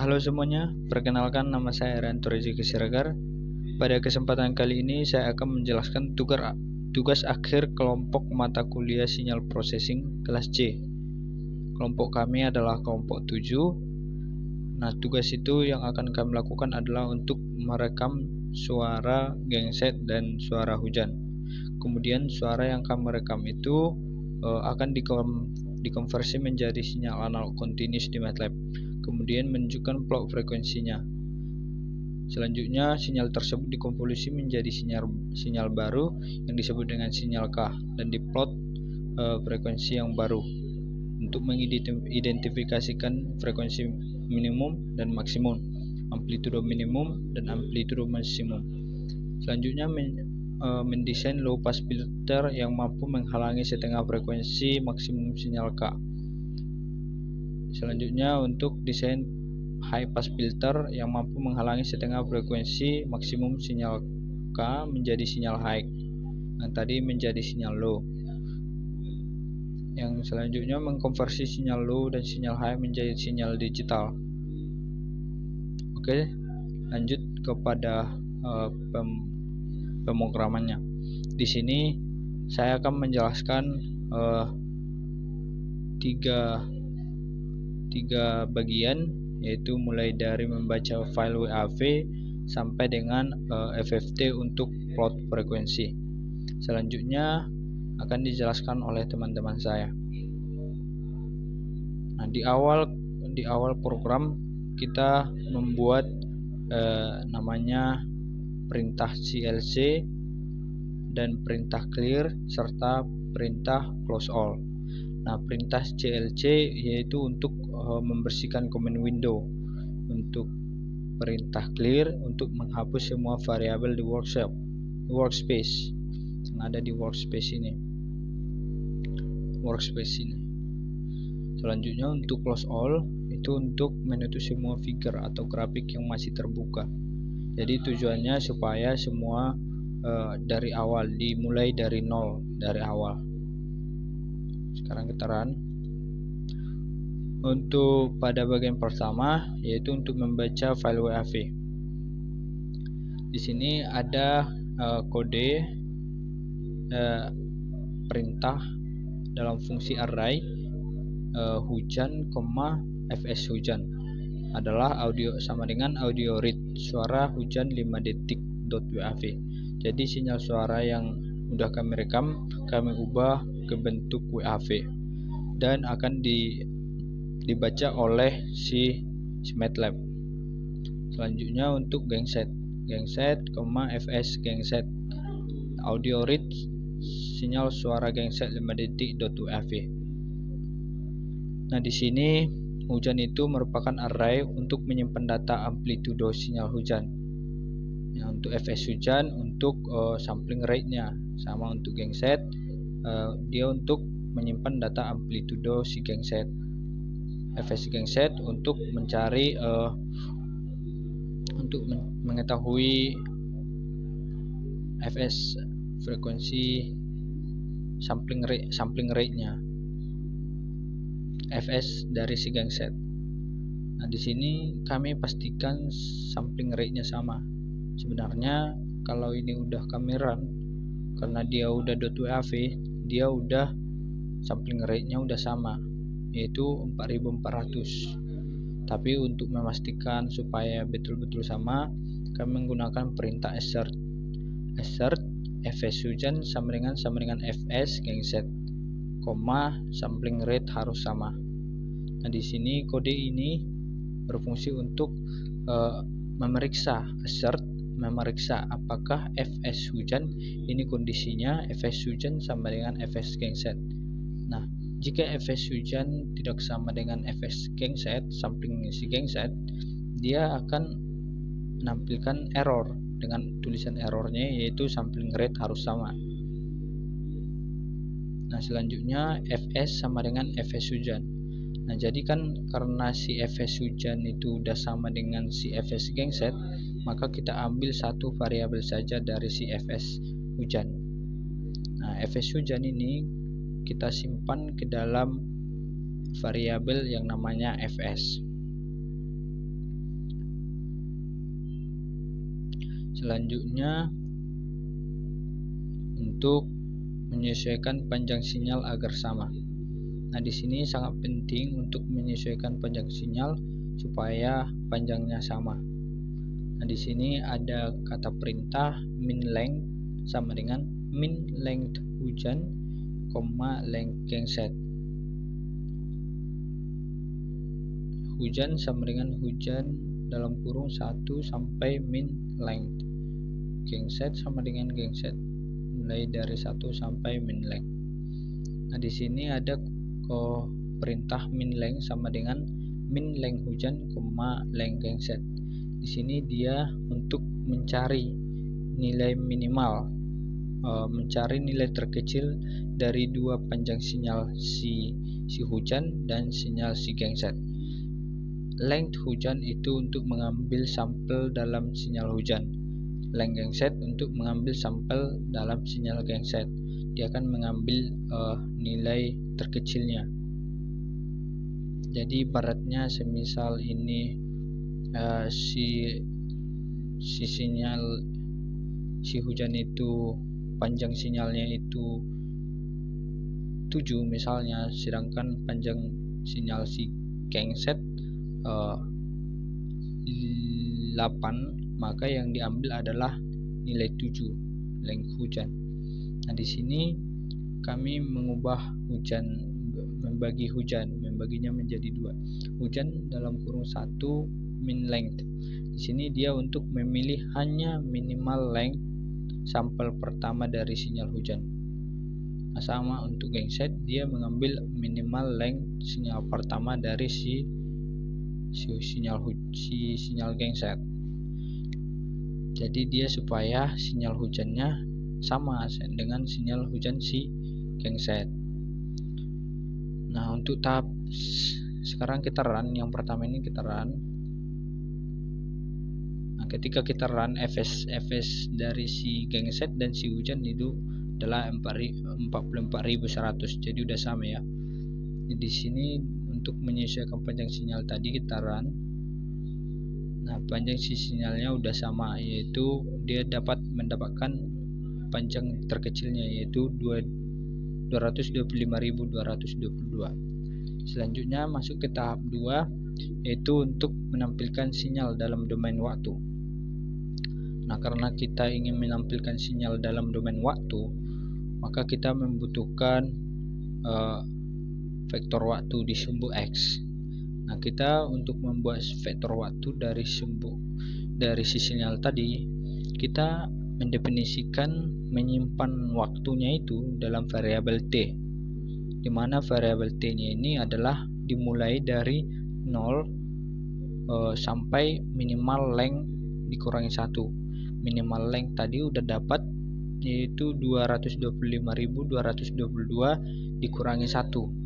Halo semuanya, perkenalkan nama saya Ranto Rezeki Siregar. Pada kesempatan kali ini saya akan menjelaskan tugas akhir kelompok mata kuliah sinyal processing kelas C. Kelompok kami adalah kelompok 7. Nah, tugas itu yang akan kami lakukan adalah untuk merekam suara genset dan suara hujan. Kemudian suara yang kami rekam itu akan dikonversi menjadi sinyal analog continuous di MATLAB. Kemudian menunjukkan plot frekuensinya. Selanjutnya sinyal tersebut dikonvolusi menjadi sinyal baru yang disebut dengan sinyal K dan diplot frekuensi yang baru untuk mengidentifikasikan frekuensi minimum dan maksimum, amplitudo minimum dan amplitudo maksimum. Selanjutnya mendesain low pass filter yang mampu menghalangi setengah frekuensi maksimum sinyal K. Selanjutnya untuk desain high pass filter yang mampu menghalangi setengah frekuensi maksimum sinyal K menjadi sinyal high, yang tadi menjadi sinyal low. Yang selanjutnya mengkonversi sinyal low dan sinyal high menjadi sinyal digital. Oke, lanjut kepada pemrogramannya. Di sini saya akan menjelaskan tiga bagian, yaitu mulai dari membaca file WAV sampai dengan FFT untuk plot frekuensi. Selanjutnya akan dijelaskan oleh teman-teman saya. Nah, di awal program kita membuat namanya perintah CLC dan perintah clear serta perintah close all. Nah, perintah CLC yaitu untuk membersihkan command window, untuk perintah clear untuk menghapus semua variabel di workspace yang ada di workspace ini. Selanjutnya untuk close all itu untuk menutup semua figure atau grafik yang masih terbuka. Jadi tujuannya supaya semua dari awal, dimulai dari nol, dari awal. Sekarang kita run. Untuk pada bagian pertama yaitu untuk membaca file WAV. Di sini ada kode perintah dalam fungsi array hujan, fs hujan adalah audio sama dengan audio read suara hujan 5 detik .wav. Jadi sinyal suara yang udah kami rekam kami ubah ke bentuk WAV dan akan dibaca oleh si MATLAB. Selanjutnya untuk genset, fs genset audio read sinyal suara genset 5 detik .wav. Nah, di sini hujan itu merupakan array untuk menyimpan data amplitudo sinyal hujan. Nah, untuk fs hujan untuk sampling rate-nya, sama untuk genset dia untuk menyimpan data amplitudo si genset. fs genset untuk mencari untuk mengetahui fs frekuensi sampling rate-nya, fs dari si genset. Nah, di sini kami pastikan sampling rate-nya sama. Sebenarnya kalau ini udah kami run, karena dia udah .wav, dia udah sampling rate-nya udah sama, yaitu 4400. Tapi untuk memastikan supaya betul-betul sama, kami menggunakan perintah assert fs hujan sama dengan fs genset, sampling rate harus sama. Nah, di sini kode ini berfungsi untuk memeriksa apakah fs hujan ini kondisinya fs hujan sama dengan fs genset. Nah, jika fs hujan tidak sama dengan fs genset, sampling si genset, dia akan menampilkan error dengan tulisan errornya, yaitu sampling rate harus sama. Nah, selanjutnya fs sama dengan fs hujan. Nah, jadi kan karena si fs hujan itu udah sama dengan si fs genset, maka kita ambil satu variabel saja dari si fs hujan. Nah, fs hujan ini kita simpan ke dalam variabel yang namanya fs. Selanjutnya, untuk menyesuaikan panjang sinyal agar sama. Nah, di sini sangat penting untuk menyesuaikan panjang sinyal supaya panjangnya sama. Nah, di sini ada kata perintah min length sama dengan min length hujan, length genset. Hujan sama dengan hujan dalam kurung 1 sampai min length. Genset sama dengan genset mulai dari 1 sampai min length. Nah, di sini ada perintah min length sama dengan min length hujan, length genset. Di sini dia untuk mencari nilai minimal, mencari nilai terkecil dari dua panjang sinyal si hujan dan sinyal si genset. Length hujan itu untuk mengambil sampel dalam sinyal hujan. Length genset untuk mengambil sampel dalam sinyal genset. Dia akan mengambil nilai terkecilnya. Jadi ibaratnya semisal ini si sinyal si hujan itu panjang sinyalnya itu 7 misalnya, sedangkan panjang sinyal si genset 8, maka yang diambil adalah nilai 7 length hujan. Nah, di sini kami mengubah hujan, membaginya menjadi 2. Hujan dalam kurung 1 min length. Di sini dia untuk memilih hanya minimal length sampel pertama dari sinyal hujan. Nah, sama untuk genset, dia mengambil minimal length sinyal pertama dari sinyal genset. Jadi dia supaya sinyal hujannya sama dengan sinyal hujan si genset. Nah, untuk tahap sekarang kita run, yang pertama ini kita run. Nah, ketika kita run, fs dari si genset dan si hujan itu adalah 44.100, jadi udah sama ya. Di sini untuk menyesuaikan panjang sinyal tadi kita run. Nah, panjang si sinyalnya udah sama, yaitu dia dapat mendapatkan panjang terkecilnya yaitu 225.222. Selanjutnya masuk ke tahap 2, yaitu untuk menampilkan sinyal dalam domain waktu. Nah, karena kita ingin menampilkan sinyal dalam domain waktu, maka kita membutuhkan vektor waktu di sumbu X. Nah, kita untuk membuat vektor waktu dari si sinyal tadi, kita mendefinisikan menyimpan waktunya itu dalam variabel T, di mana variabel T-nya ini adalah dimulai dari 0 sampai minimal length dikurangi 1. Minimal length tadi udah dapat, yaitu 225.222 dikurangi 1.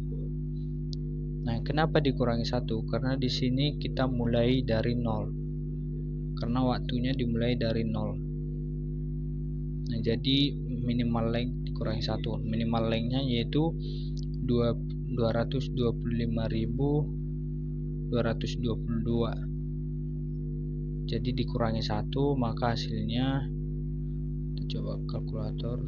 Nah, kenapa dikurangi 1? Karena di sini kita mulai dari 0. Karena waktunya dimulai dari 0. Nah, jadi minimal length dikurangi 1. Minimal lengthnya yaitu 225.222. Jadi dikurangi 1, maka hasilnya kita coba kalkulator.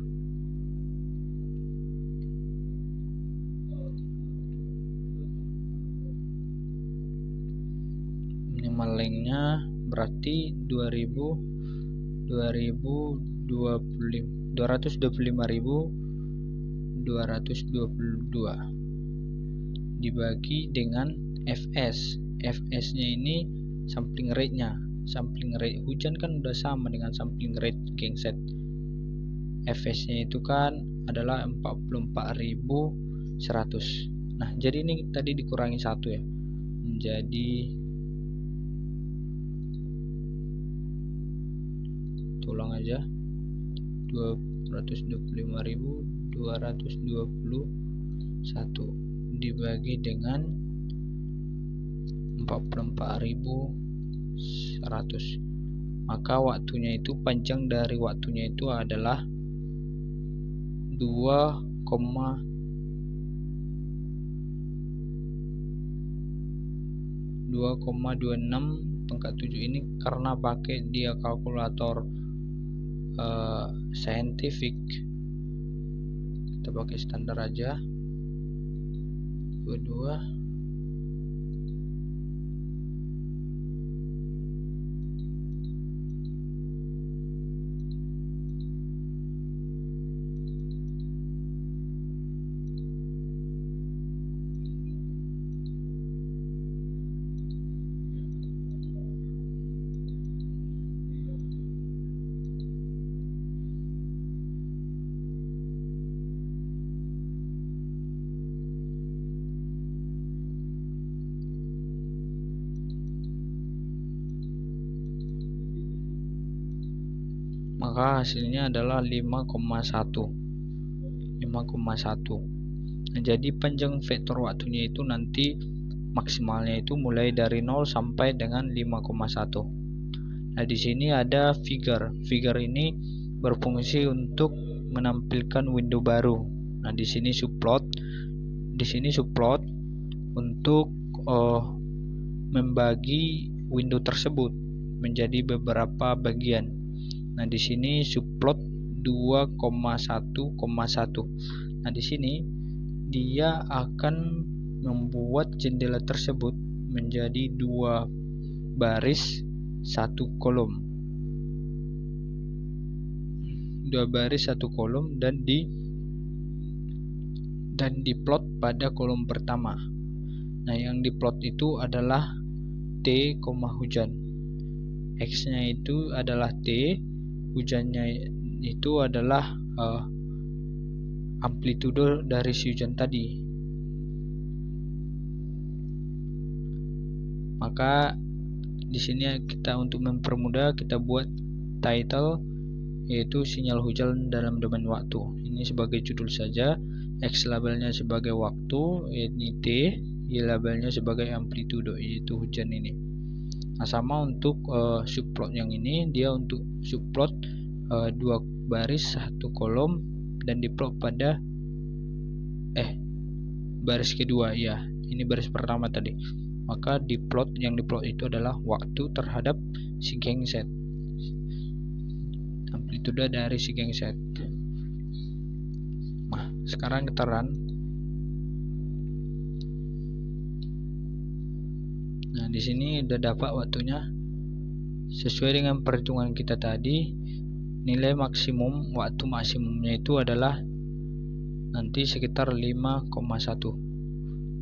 Minimal lengthnya berarti 225.222 dibagi dengan fs. Fs-nya ini sampling rate-nya. Sampling rate hujan kan udah sama dengan sampling rate genset. Fs-nya itu kan adalah 44.100. Nah, jadi ini tadi dikurangi 1 ya. Menjadi tulang aja 225.221 dibagi dengan 44.100, maka waktunya itu, panjang dari waktunya itu adalah 2,26 pangkat 7. Ini karena pakai dia kalkulator scientific, kita pakai standar aja 22. Maka hasilnya adalah 5,1. Nah, jadi panjang vektor waktunya itu nanti maksimalnya itu mulai dari 0 sampai dengan 5,1. Nah, di sini ada figure. Figure ini berfungsi untuk menampilkan window baru. Nah, di sini subplot. Di sini subplot untuk membagi window tersebut menjadi beberapa bagian. Nah, di sini subplot 2,1,1. Nah, di sini dia akan membuat jendela tersebut menjadi 2 baris 1 kolom. 2 baris 1 kolom dan diplot pada kolom pertama. Nah, yang diplot itu adalah T, hujan. X-nya itu adalah T, hujannya itu adalah amplitudo dari si hujan tadi. Maka di sini kita untuk mempermudah kita buat title yaitu sinyal hujan dalam domain waktu. Ini sebagai judul saja. X labelnya sebagai waktu, ini T, Y labelnya sebagai amplitudo yaitu hujan ini. Nah, sama untuk subplot yang ini, dia untuk subplot 2 baris 1 kolom dan diplot pada baris kedua, ya ini baris pertama tadi. Maka yang diplot itu adalah waktu terhadap si genset, amplitudo dari si genset. Nah, sekarang kita run. Nah, di sini udah dapat waktunya sesuai dengan perhitungan kita tadi. Nilai maksimum, waktu maksimumnya itu adalah nanti sekitar 5,1.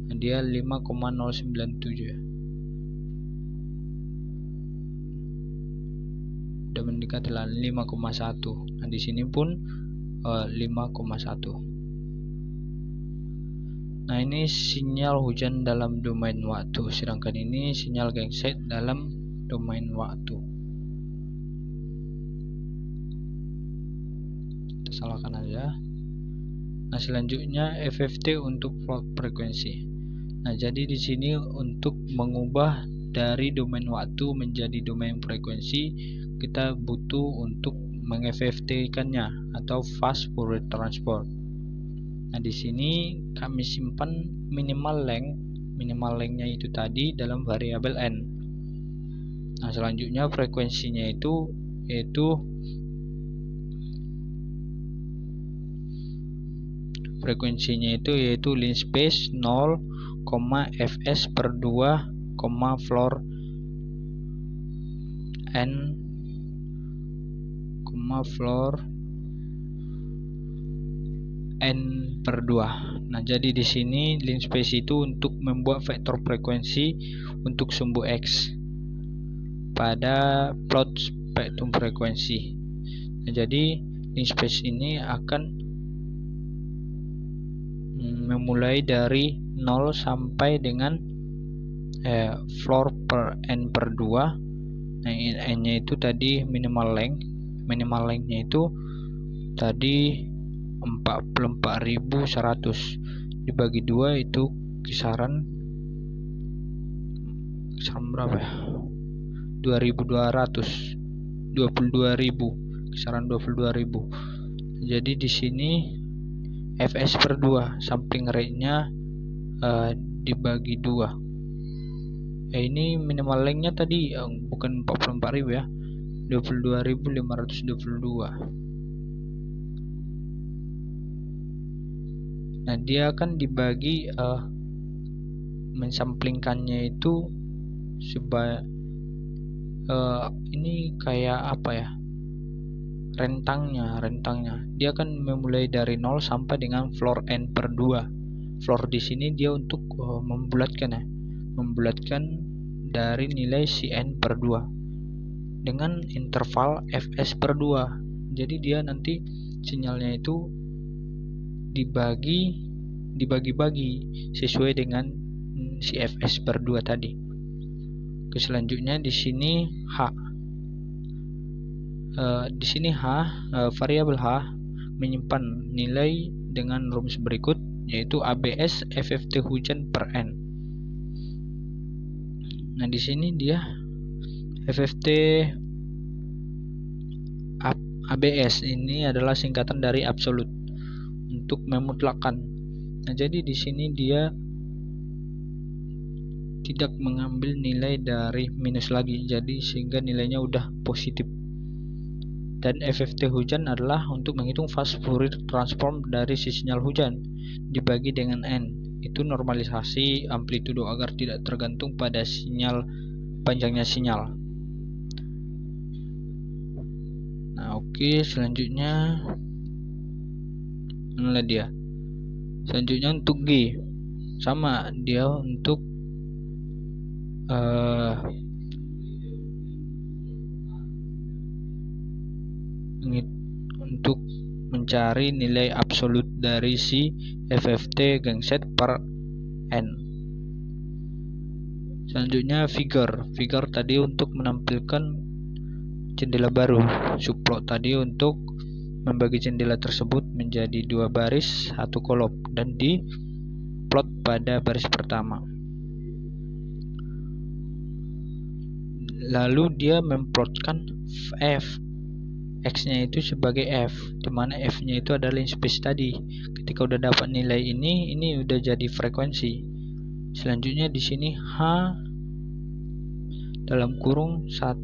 Nah, dia 5,097. Udah mendekati 5,1. Nah, di sini pun 5,1. Nah, ini sinyal hujan dalam domain waktu, sedangkan ini sinyal genset dalam domain waktu. Kita salahkan aja. Nah, selanjutnya FFT untuk plot frekuensi. Nah, jadi di sini untuk mengubah dari domain waktu menjadi domain frekuensi, kita butuh untuk meng-FFT-kannya atau fast Fourier transform. Nah, di sini kami simpan minimal length-nya itu tadi dalam variabel n. Nah, selanjutnya frekuensinya itu yaitu link space 0, fs per 2, floor n, floor n per 2. Nah, jadi di sini link space itu untuk membuat vektor frekuensi untuk sumbu X pada plot spektrum frekuensi. Nah, jadi link space ini akan memulai dari 0 sampai dengan floor per n per 2. Nah, n-nya itu tadi minimal length-nya itu tadi 44.100 dibagi 2 itu kisaran berapa ya? 22.000, kisaran 22.000. Jadi di sini fs per 2 sampling rate-nya dibagi 2. Ini minimal length-nya tadi bukan 44.000 ya. 22.522. Nah, dia akan dibagi mensamplingkannya itu ini kayak apa ya? Rentangnya. Dia akan memulai dari 0 sampai dengan floor n per 2. Floor di sini dia untuk membulatkan ya. Membulatkan dari nilai si n per 2 dengan interval fs per 2. Jadi dia nanti sinyalnya itu dibagi-bagi sesuai dengan si fs per 2 tadi. Selanjutnya di sini variabel H menyimpan nilai dengan rumus berikut, yaitu ABS FFT hujan per N. Nah, di sini dia FFT ABS ini adalah singkatan dari absolut untuk memutlakkan. Nah, jadi di sini dia tidak mengambil nilai dari minus lagi, jadi sehingga nilainya udah positif. Dan FFT hujan adalah untuk menghitung fase Fourier transform dari si sinyal hujan dibagi dengan N. Itu normalisasi amplitudo agar tidak tergantung pada panjangnya sinyal. Nah, oke, selanjutnya inilah dia. Selanjutnya untuk G, sama dia untuk mencari nilai absolut dari si FFT gangset per N. Selanjutnya figure tadi untuk menampilkan jendela baru, subplot tadi untuk membagi jendela tersebut menjadi 2 baris 1 kolom dan di plot pada baris pertama. Lalu dia memplotkan X-nya itu sebagai F, dimana F-nya itu adalah space tadi. Ketika udah dapat nilai ini udah jadi frekuensi. Selanjutnya di sini H dalam kurung 1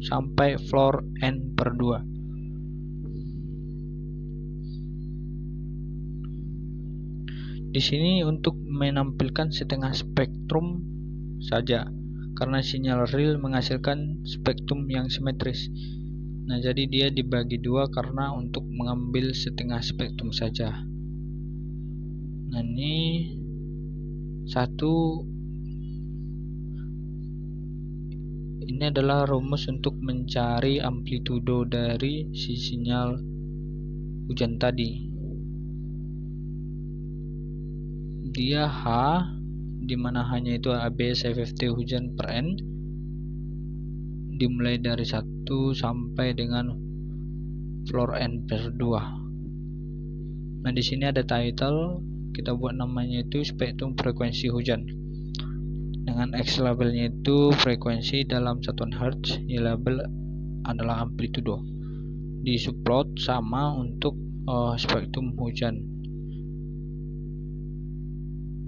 sampai floor n per 2. Di sini untuk menampilkan setengah spektrum saja, karena sinyal real menghasilkan spektrum yang simetris. Nah, jadi dia dibagi 2 karena untuk mengambil setengah spektrum saja. Nah, ini ini adalah rumus untuk mencari amplitudo dari si sinyal hujan tadi. Dia H, dimana hanya itu ABS FFT hujan per N, dimulai dari 1 sampai dengan floor n per 2. Nah, di sini ada title, kita buat namanya itu spektrum frekuensi hujan. Dengan X labelnya itu frekuensi dalam satuan Hertz, Y label adalah amplitudo. Di subplot sama untuk spektrum hujan.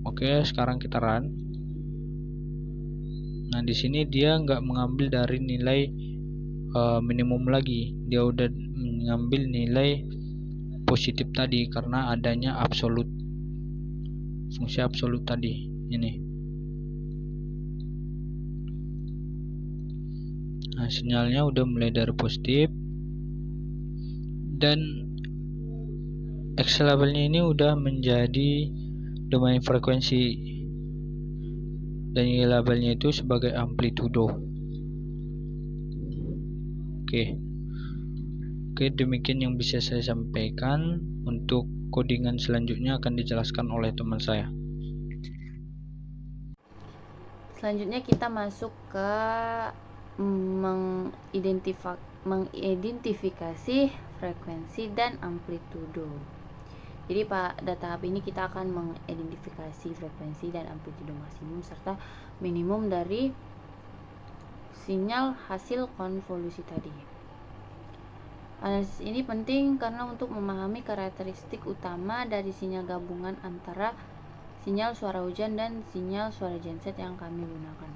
Oke, sekarang kita run. Nah, di sini dia nggak mengambil dari nilai minimum lagi, dia udah mengambil nilai positif tadi karena adanya absolut, fungsi absolut tadi ini. Nah, sinyalnya udah mulai dari positif dan X labelnya ini udah menjadi domain frekuensi dan Y labelnya itu sebagai amplitudo. Oke, demikian yang bisa saya sampaikan. Untuk codingan selanjutnya akan dijelaskan oleh teman saya. Selanjutnya kita masuk ke mengidentifikasi frekuensi dan amplitudo. Jadi pada tahap ini kita akan mengidentifikasi frekuensi dan amplitudo maksimum serta minimum dari sinyal hasil konvolusi tadi. Analisis ini penting karena untuk memahami karakteristik utama dari sinyal gabungan antara sinyal suara hujan dan sinyal suara genset yang kami gunakan.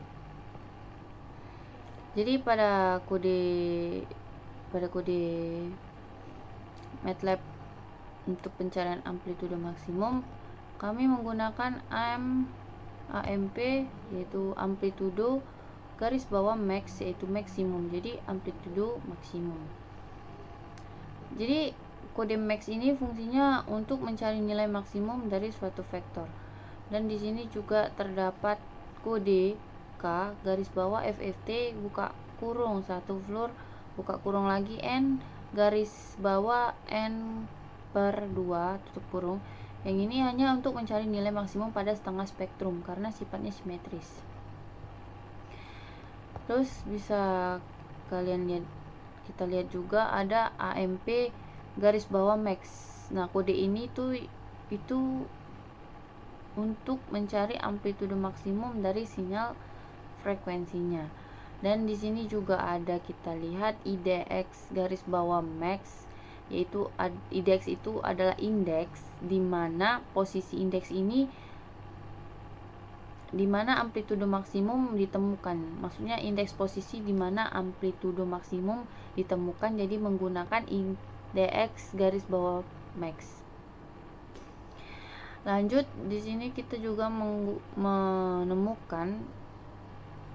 Jadi pada kode pada kode MATLAB untuk pencarian amplitudo maksimum, kami menggunakan AMP, yaitu amplitudo garis bawah max, yaitu maksimum. Jadi amplitudo maksimum. Jadi kode max ini fungsinya untuk mencari nilai maksimum dari suatu vektor. Dan di sini juga terdapat kode K garis bawah FFT buka kurung 1 floor buka kurung lagi N garis bawah N per 2 tutup kurung. Yang ini hanya untuk mencari nilai maksimum pada setengah spektrum karena sifatnya simetris. Terus bisa kalian lihat, kita lihat juga ada AMP garis bawah max. Nah, kode ini tuh itu untuk mencari amplitudo maksimum dari sinyal frekuensinya. Dan di sini juga ada, kita lihat IDX garis bawah max, yaitu IDX itu adalah indeks di mana posisi indeks ini di mana amplitudo maksimum ditemukan. Maksudnya indeks posisi di mana amplitudo maksimum ditemukan, jadi menggunakan IDX garis bawah max. Lanjut, di sini kita juga menemukan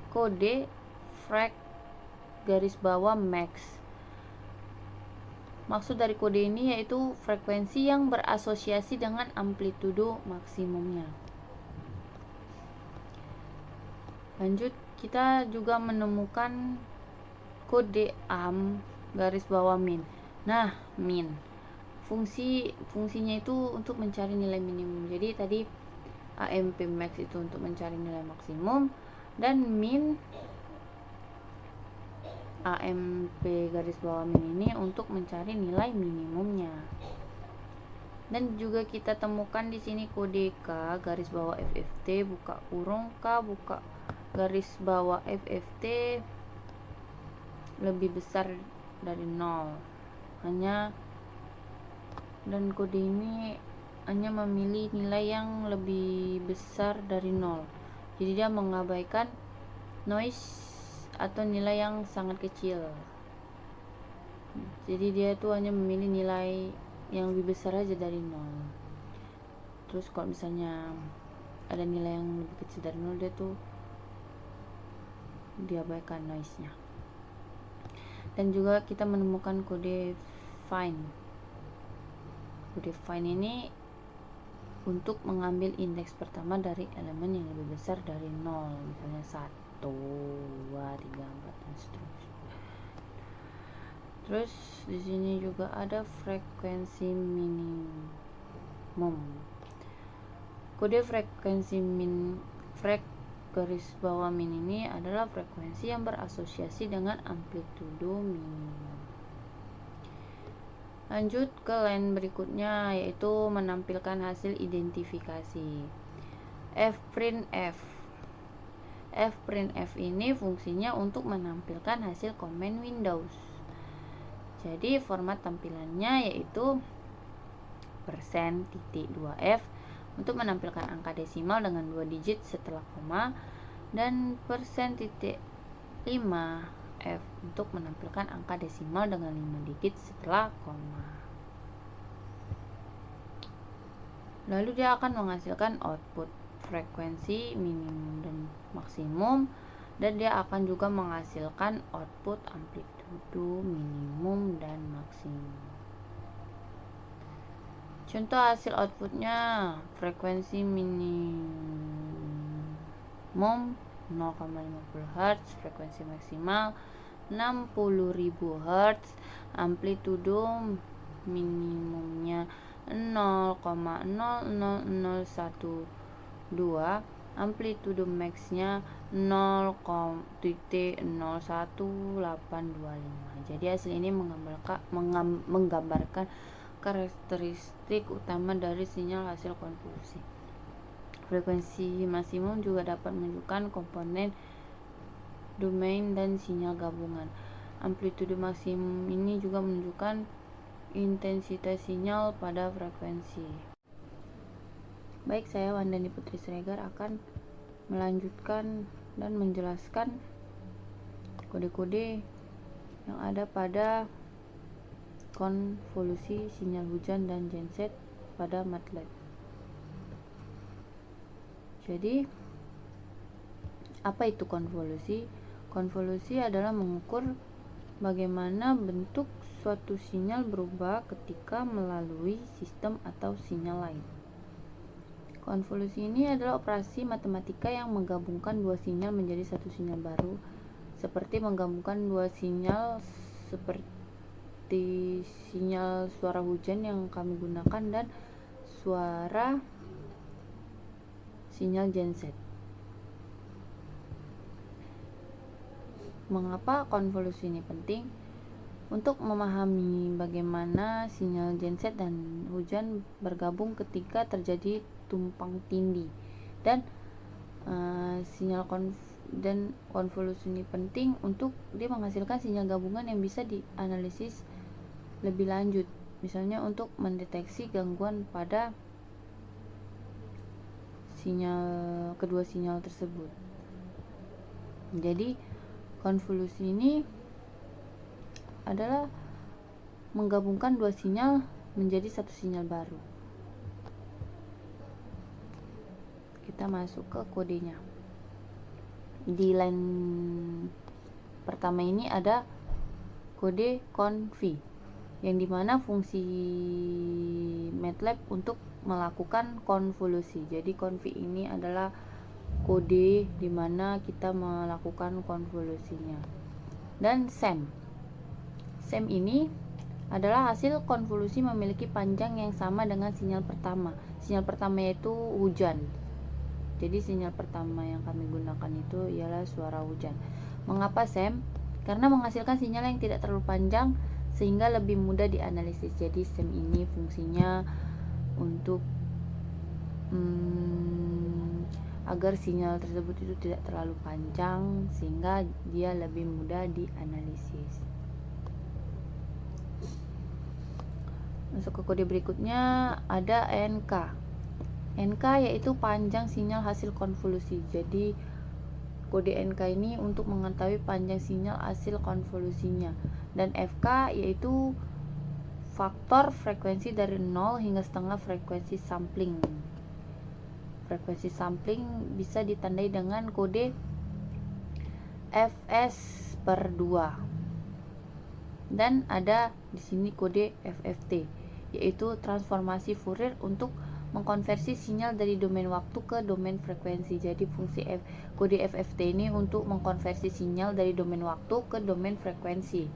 kode frek garis bawah max. Maksud dari kode ini yaitu frekuensi yang berasosiasi dengan amplitudo maksimumnya. Lanjut, kita juga menemukan kode AM garis bawah min. Nah, min fungsinya itu untuk mencari nilai minimum. Jadi tadi AMP max itu untuk mencari nilai maksimum, dan min AMP garis bawah min ini untuk mencari nilai minimumnya. Dan juga kita temukan di sini kode K garis bawah FFT buka kurung K buka garis bawah FFT lebih besar dari 0. Dan kode ini hanya memilih nilai yang lebih besar dari 0. Jadi dia mengabaikan noise atau nilai yang sangat kecil. Jadi dia itu hanya memilih nilai yang lebih besar aja dari 0. Terus kalau misalnya ada nilai yang lebih kecil dari 0, dia tuh diabaikan noise-nya. Dan juga kita menemukan kode find. Kode find ini untuk mengambil indeks pertama dari elemen yang lebih besar dari 0, misalnya 1, 2, 3, 4 dan seterusnya. Terus di sini juga ada frekuensi minimum. Kode frekuensi frek garis bawah min ini adalah frekuensi yang berasosiasi dengan amplitudo minimum. Lanjut ke line berikutnya, yaitu menampilkan hasil identifikasi. Fprintf. Fprintf ini fungsinya untuk menampilkan hasil komen Windows. Jadi format tampilannya yaitu %.2f untuk menampilkan angka desimal dengan 2 digit setelah koma, dan %.5f untuk menampilkan angka desimal dengan 5 digit setelah koma. Lalu dia akan menghasilkan output frekuensi minimum dan maksimum, dan dia akan juga menghasilkan output amplitudo minimum dan maksimum. Contoh hasil outputnya, frekuensi minimum 0,50 Hz, frekuensi maksimal 60.000 Hz, amplitudo minimumnya 0,00012, amplitudo maxnya 0,01825. Jadi hasil ini menggambarkan karakteristik utama dari sinyal hasil konvolusi. Frekuensi maksimum juga dapat menunjukkan komponen domain dan sinyal gabungan. Amplitudo maksimum ini juga menunjukkan intensitas sinyal pada frekuensi. Baik, saya Wandani Putri Siregar akan melanjutkan dan menjelaskan kode-kode yang ada pada konvolusi sinyal hujan dan genset pada MATLAB. Jadi apa itu konvolusi? Konvolusi adalah mengukur bagaimana bentuk suatu sinyal berubah ketika melalui sistem atau sinyal lain. Konvolusi ini adalah operasi matematika yang menggabungkan dua sinyal menjadi satu sinyal baru, seperti menggabungkan dua sinyal seperti sinyal suara hujan yang kami gunakan dan suara sinyal genset. Mengapa konvolusi ini penting? Untuk memahami bagaimana sinyal genset dan hujan bergabung ketika terjadi tumpang tindih, dan konvolusi ini penting untuk dia menghasilkan sinyal gabungan yang bisa dianalisis lebih lanjut, misalnya untuk mendeteksi gangguan pada kedua sinyal tersebut. Jadi konvolusi ini adalah menggabungkan dua sinyal menjadi satu sinyal baru. Kita masuk ke kodenya. Di line pertama ini ada kode conv, yang dimana fungsi MATLAB untuk melakukan konvolusi. Jadi conv ini adalah kode dimana kita melakukan konvolusinya. Dan SEM ini adalah hasil konvolusi memiliki panjang yang sama dengan sinyal pertama. Sinyal pertama yaitu hujan. Jadi sinyal pertama yang kami gunakan itu ialah suara hujan. Mengapa SEM? Karena menghasilkan sinyal yang tidak terlalu panjang sehingga lebih mudah dianalisis. Jadi SEM ini fungsinya untuk agar sinyal tersebut itu tidak terlalu panjang sehingga dia lebih mudah dianalisis. Masuk ke kode berikutnya, ada NK. NK yaitu panjang sinyal hasil konvolusi. Jadi kode NK ini untuk mengetahui panjang sinyal hasil konvolusinya. Dan FK yaitu faktor frekuensi dari 0 hingga setengah frekuensi sampling. Frekuensi sampling bisa ditandai dengan kode Fs/2. Dan ada di sini kode FFT, yaitu transformasi Fourier untuk mengkonversi sinyal dari domain waktu ke domain frekuensi. Jadi fungsi kode FFT ini untuk mengkonversi sinyal dari domain waktu ke domain frekuensi.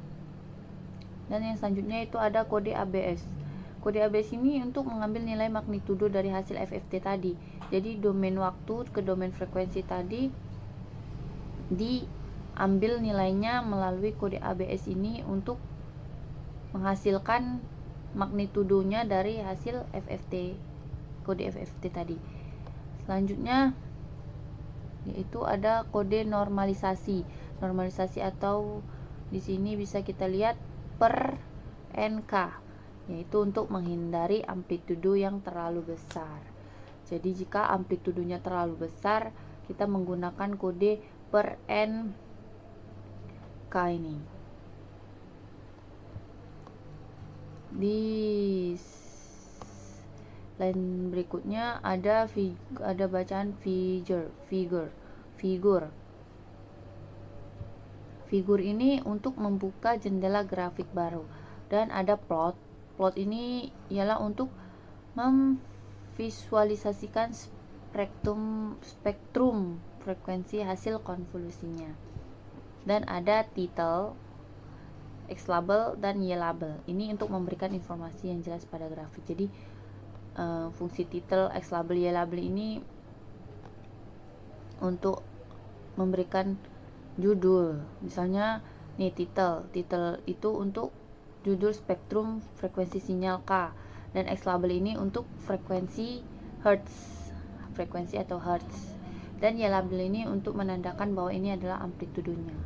Dan yang selanjutnya itu ada kode ABS. Kode ABS ini untuk mengambil nilai magnitudo dari hasil FFT tadi. Jadi domain waktu ke domain frekuensi tadi diambil nilainya melalui kode ABS ini untuk menghasilkan magnitudonya dari hasil FFT, kode FFT tadi. Selanjutnya yaitu ada kode normalisasi. Normalisasi atau di sini bisa kita lihat per NK, yaitu untuk menghindari amplitudo yang terlalu besar. Jadi jika amplitudonya terlalu besar, kita menggunakan kode per NK ini. Di line berikutnya ada bacaan figur. Figur ini untuk membuka jendela grafik baru. Dan ada plot. Plot ini ialah untuk memvisualisasikan spektrum frekuensi hasil konvolusinya. Dan ada title, X label, dan Y label. Ini untuk memberikan informasi yang jelas pada grafik. Jadi fungsi title, X label, Y label ini untuk memberikan judul. Misalnya nih title itu untuk judul spektrum frekuensi sinyal K, dan X label ini untuk frekuensi atau hertz, dan Y label ini untuk menandakan bahwa ini adalah amplitudonya.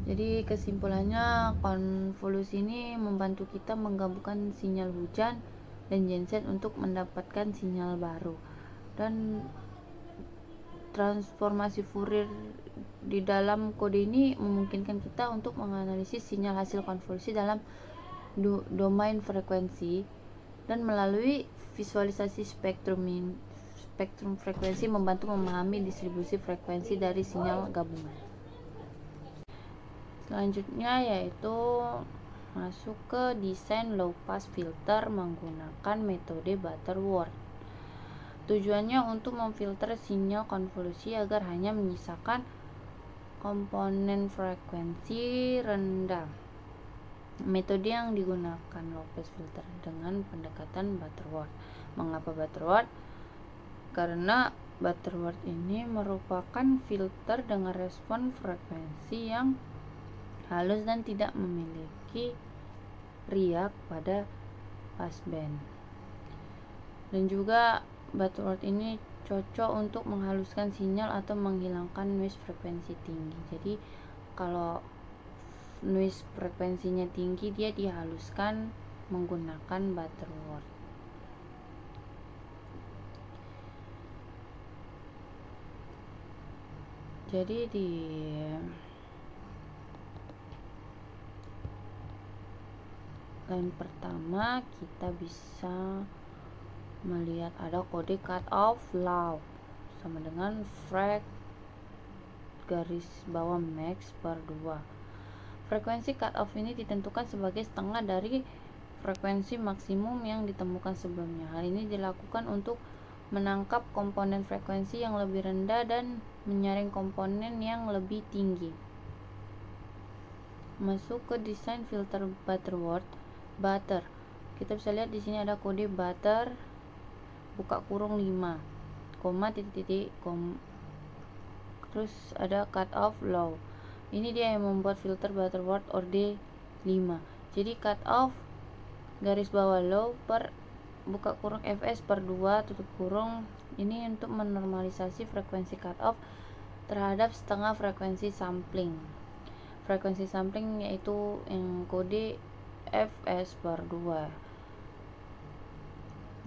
Jadi kesimpulannya, konvolusi ini membantu kita menggabungkan sinyal hujan dan genset untuk mendapatkan sinyal baru. Dan transformasi Fourier di dalam kode ini memungkinkan kita untuk menganalisis sinyal hasil konvolusi dalam domain frekuensi, dan melalui visualisasi spektrum frekuensi membantu memahami distribusi frekuensi dari sinyal gabungan. Selanjutnya yaitu masuk ke desain low pass filter menggunakan metode Butterworth. Tujuannya untuk memfilter sinyal konvolusi agar hanya menyisakan komponen frekuensi rendah. Metode yang digunakan low pass filter dengan pendekatan Butterworth. Mengapa Butterworth? Karena Butterworth ini merupakan filter dengan respon frekuensi yang halus dan tidak memiliki riak pada passband. Dan juga Butterworth ini cocok untuk menghaluskan sinyal atau menghilangkan noise frekuensi tinggi. Jadi kalau noise frekuensinya tinggi, dia dihaluskan menggunakan Butterworth. Jadi di line pertama kita bisa melihat ada kode cut off low sama dengan frek garis bawah max per 2. Frekuensi cut off ini ditentukan sebagai setengah dari frekuensi maksimum yang ditemukan sebelumnya. Hal ini dilakukan untuk menangkap komponen frekuensi yang lebih rendah dan menyaring komponen yang lebih tinggi. Masuk ke desain filter Butterworth. Butter. Kita bisa lihat di sini ada kode butter buka kurung 5, terus ada cut off low. Ini dia yang membuat filter Butterworth orde 5. Jadi cut off garis bawah low per buka kurung fs per 2 tutup kurung, ini untuk menormalisasi frekuensi cut off terhadap setengah frekuensi sampling. Frekuensi sampling yaitu yang kode fs per 2.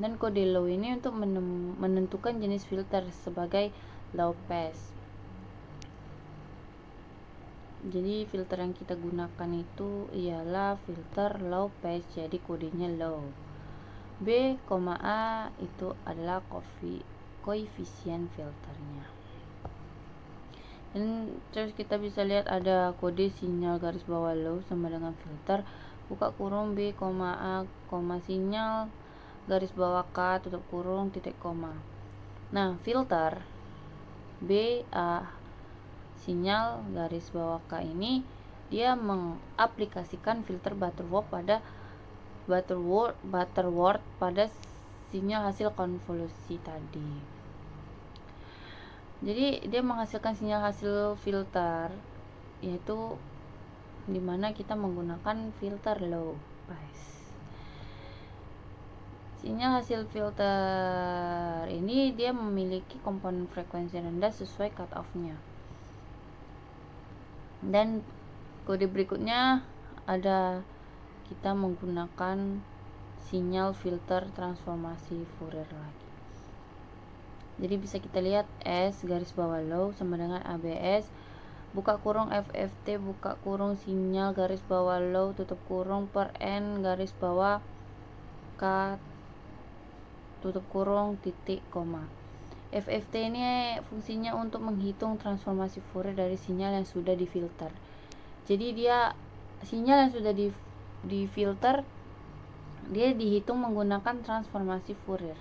Dan kode low ini untuk menentukan jenis filter sebagai low pass. Jadi filter yang kita gunakan itu ialah filter low pass, jadi kodenya low. B, A itu adalah koefisien filternya. Dan terus kita bisa lihat ada kode sinyal garis bawah low sama dengan filter buka kurung B, A, sinyal garis bawah K tutup kurung titik koma. Nah, filter B, A, sinyal garis bawah K ini dia mengaplikasikan filter Butterworth pada sinyal hasil konvolusi tadi. Jadi dia menghasilkan sinyal hasil filter, yaitu dimana kita menggunakan filter low pass. Sinyal hasil filter ini dia memiliki komponen frekuensi rendah sesuai cut off-nya. Dan kode berikutnya ada kita menggunakan sinyal filter transformasi Fourier lagi. Jadi bisa kita lihat S garis bawah low sama dengan ABS buka kurung FFT buka kurung sinyal garis bawah low tutup kurung per N garis bawah K tutup kurung titik koma. FFT ini fungsinya untuk menghitung transformasi Fourier dari sinyal yang sudah difilter. Jadi dia sinyal yang sudah difilter dia dihitung menggunakan transformasi Fourier.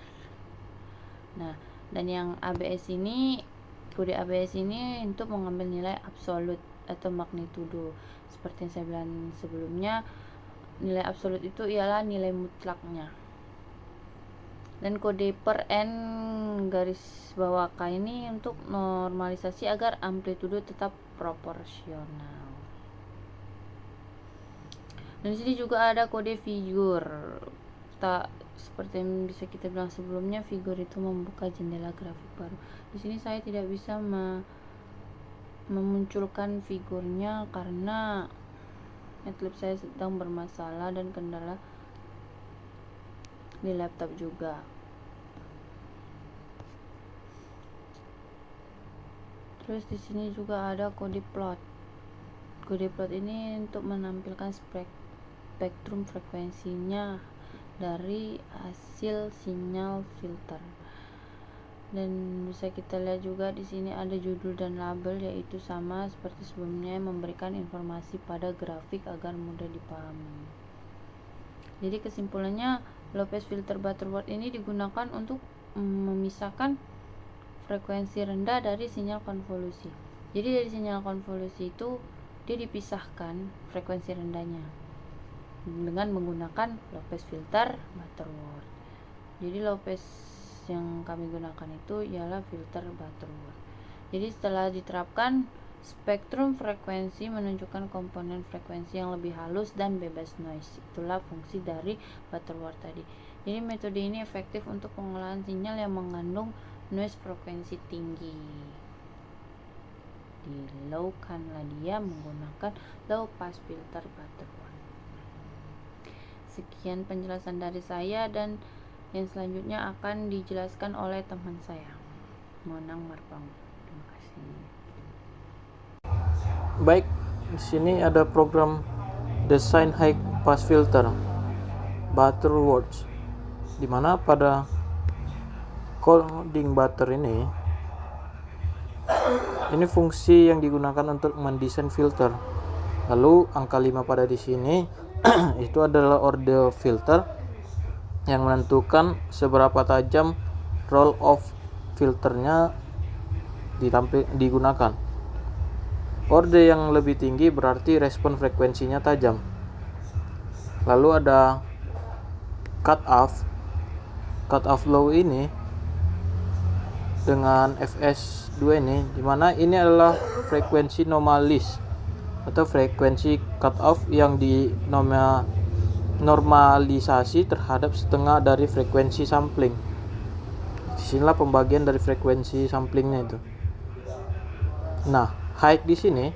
Nah, dan yang ABS ini, kode ABS ini untuk mengambil nilai absolut atau magnitudo. Seperti yang saya bilang sebelumnya, nilai absolut itu ialah nilai mutlaknya. Dan kode per N garis bawah K ini untuk normalisasi agar amplitudo tetap proporsional. Dan di sini juga ada kode figur. Seperti yang bisa kita bilang sebelumnya, figur itu membuka jendela grafik baru. Di sini saya tidak bisa memunculkan figurnya karena Netlib saya sedang bermasalah dan kendala di laptop juga. Terus di sini juga ada kode plot. Kode plot ini untuk menampilkan spektrum frekuensinya dari hasil sinyal filter. Dan bisa kita lihat juga di sini ada judul dan label, yaitu sama seperti sebelumnya, memberikan informasi pada grafik agar mudah dipahami. Jadi kesimpulannya, low pass filter Butterworth ini digunakan untuk memisahkan frekuensi rendah dari sinyal konvolusi. Jadi dari sinyal konvolusi itu dia dipisahkan frekuensi rendahnya dengan menggunakan low pass filter Butterworth. Jadi low pass yang kami gunakan itu ialah filter Butterworth. Jadi setelah diterapkan, spektrum frekuensi menunjukkan komponen frekuensi yang lebih halus dan bebas noise. Itulah fungsi dari Butterworth tadi. Jadi metode ini efektif untuk pengolahan sinyal yang mengandung noise frekuensi tinggi. Di low kanlah dia menggunakan low pass filter Butterworth. Sekian penjelasan dari saya, dan yang selanjutnya akan dijelaskan oleh teman saya, Monang Marpang. Terima kasih. Baik, di sini ada program desain high pass filter Butterworth, di mana pada coding butter ini fungsi yang digunakan untuk mendesain filter. Lalu angka 5 pada di sini itu adalah order filter yang menentukan seberapa tajam roll off filternya digunakan. Orde yang lebih tinggi berarti respon frekuensinya tajam. Lalu ada cut off low ini dengan FS2 ini, dimana ini adalah frekuensi normalis atau frekuensi cut off yang normalisasi terhadap setengah dari frekuensi sampling. Disinilah pembagian dari frekuensi samplingnya itu. Nah, high di sini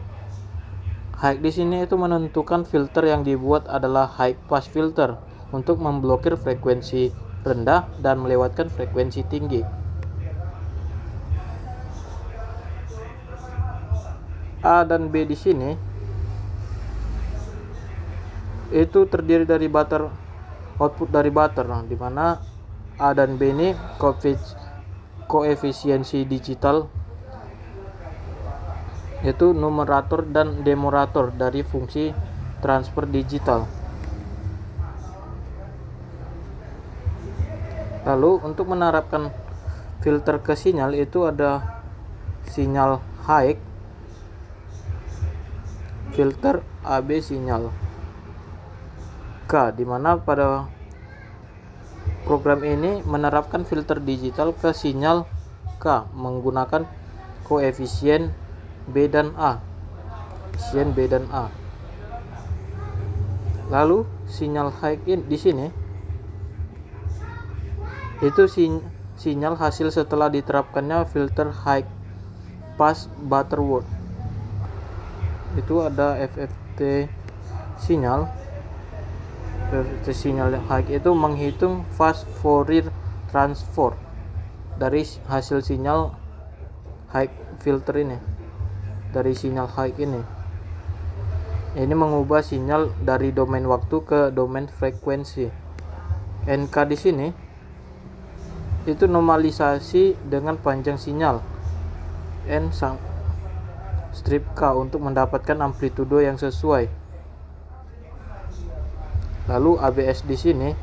itu menentukan filter yang dibuat adalah high pass filter untuk memblokir frekuensi rendah dan melewatkan frekuensi tinggi. A dan B di sini itu terdiri dari output dari butter, di mana A dan B ini koefisiensi digital, yaitu numerator dan demorator dari fungsi transfer digital. Lalu untuk menerapkan filter ke sinyal itu ada sinyal high, filter AB sinyal K, di mana pada program ini menerapkan filter digital ke sinyal K menggunakan koefisien B dan A. Lalu sinyal high di sini itu sinyal hasil setelah diterapkannya filter high pass Butterworth. Itu ada FFT sinyal high itu menghitung fast Fourier transform dari hasil sinyal high filter ini, dari sinyal high ini mengubah sinyal dari domain waktu ke domain frekuensi. NK di sini itu normalisasi dengan panjang sinyal N strip K untuk mendapatkan amplitudo yang sesuai. Lalu ABS di sini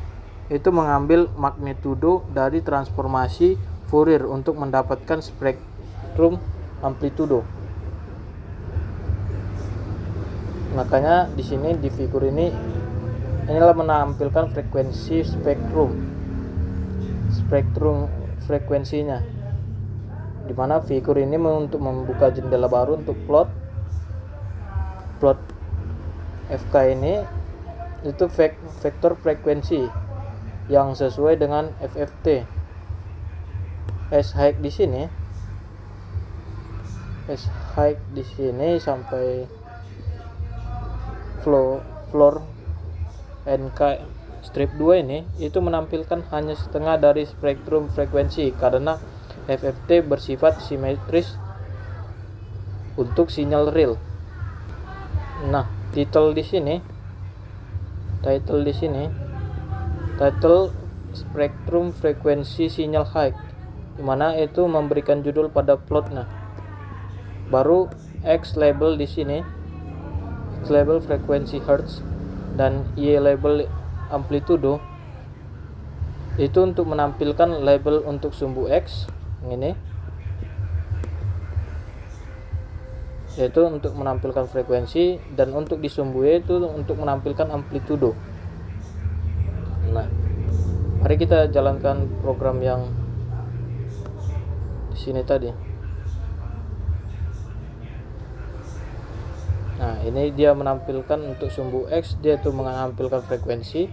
itu mengambil magnitudo dari transformasi Fourier untuk mendapatkan spektrum amplitudo. Makanya di sini di figur inilah menampilkan frekuensi spektrum frekuensinya, dimana figur ini untuk membuka jendela baru untuk plot FK ini itu vektor frekuensi yang sesuai dengan FFT. S high di sini sampai floor NK strip 2 ini itu menampilkan hanya setengah dari spektrum frekuensi karena FFT bersifat simetris untuk sinyal real. Nah, title spektrum frekuensi sinyal high, dimana itu memberikan judul pada plotnya. Baru X label di sini, X label frekuensi hertz, dan Y label amplitudo. Itu untuk menampilkan label untuk sumbu X, yang ini, yaitu untuk menampilkan frekuensi, dan untuk di sumbu Y itu untuk menampilkan amplitudo. Nah, mari kita jalankan program yang di sini tadi. Nah, ini dia menampilkan untuk sumbu X, dia itu menampilkan frekuensi,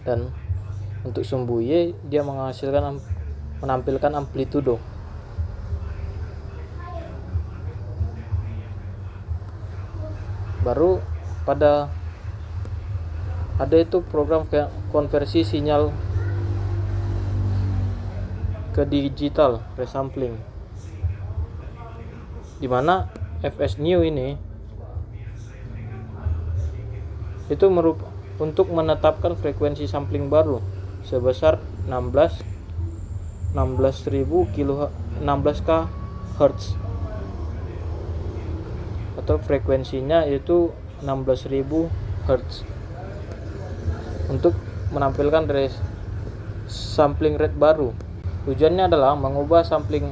dan untuk sumbu Y dia menampilkan amplitudo. Baru ada itu program konversi sinyal ke digital resampling, dimana FS new ini itu untuk menetapkan frekuensi sampling baru sebesar 16.000 kHz, atau frekuensinya yaitu 16.000 Hz, untuk menampilkan sampling rate baru. Tujuannya adalah mengubah sampling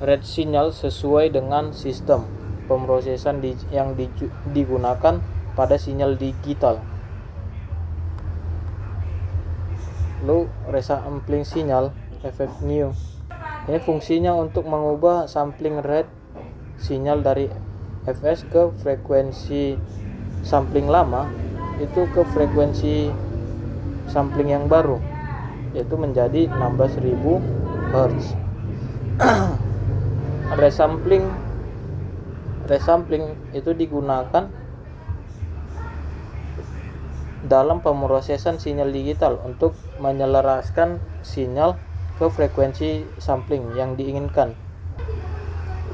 rate sinyal sesuai dengan sistem pemrosesan yang digunakan pada sinyal digital. Lalu resampling sinyal FF new. Ini fungsinya untuk mengubah sampling rate sinyal dari FS ke frekuensi sampling lama, itu ke frekuensi sampling yang baru, yaitu menjadi 16.000 Hz. Resampling itu digunakan dalam pemrosesan sinyal digital untuk menyelaraskan sinyal ke frekuensi sampling yang diinginkan.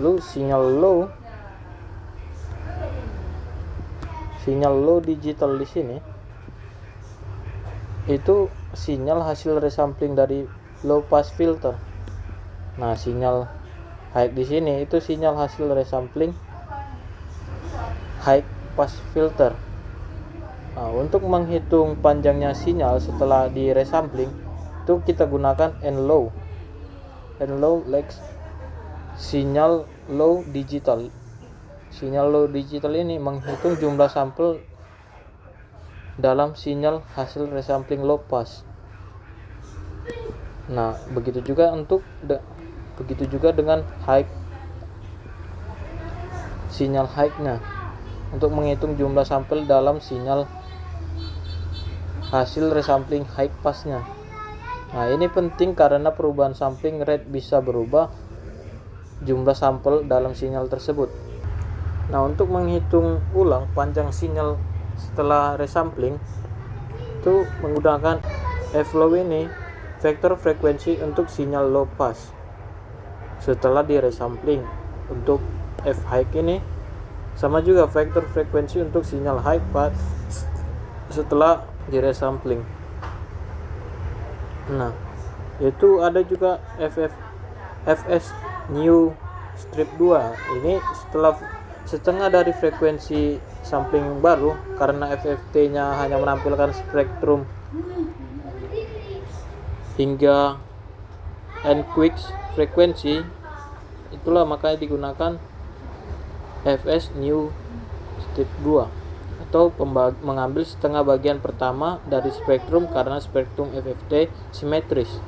Lalu sinyal low digital di sini itu sinyal hasil resampling dari low pass filter. Nah, sinyal high di sini itu sinyal hasil resampling high pass filter. Nah, untuk menghitung panjangnya sinyal setelah di resampling itu kita gunakan N-low like sinyal low digital. Sinyal low digital ini menghitung jumlah sampel dalam sinyal hasil resampling low pass. Nah, begitu juga dengan high, sinyal high-nya untuk menghitung jumlah sampel dalam sinyal hasil resampling high pass-nya. Nah, ini penting karena perubahan sampling rate bisa berubah jumlah sampel dalam sinyal tersebut. Nah, untuk menghitung ulang panjang sinyal setelah resampling itu menggunakan F-low ini, vektor frekuensi untuk sinyal low pass setelah di resampling. Untuk F-high ini sama juga vektor frekuensi untuk sinyal high pass setelah di resampling. Nah, itu ada juga FS new strip 2. Ini setengah dari frekuensi sampling baru, karena FFT-nya hanya menampilkan spektrum hingga N-quick frekuensi, itulah makanya digunakan FS new strip 2, atau mengambil setengah bagian pertama dari spektrum karena spektrum FFT simetris.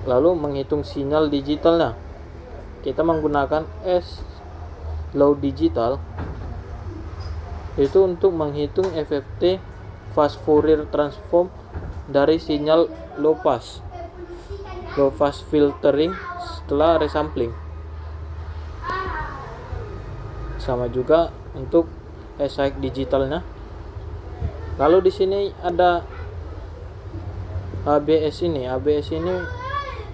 Lalu menghitung sinyal digitalnya, kita menggunakan S-low digital, itu untuk menghitung FFT fast Fourier transform dari sinyal low pass filtering setelah resampling. Sama juga untuk S-high digitalnya. Lalu di sini ada ABS ini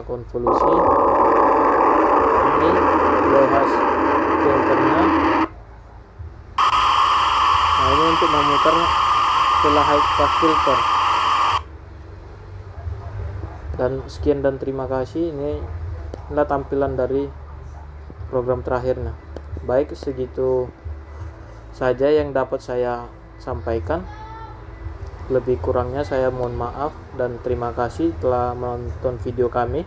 setelah konvolusi. Ini low pass filternya. Nah, ini untuk memutar setelah high pass filter. Dan sekian dan terima kasih. Ini adalah tampilan dari program terakhirnya. Baik, segitu saja yang dapat saya sampaikan. Lebih kurangnya saya mohon maaf dan terima kasih telah menonton video kami.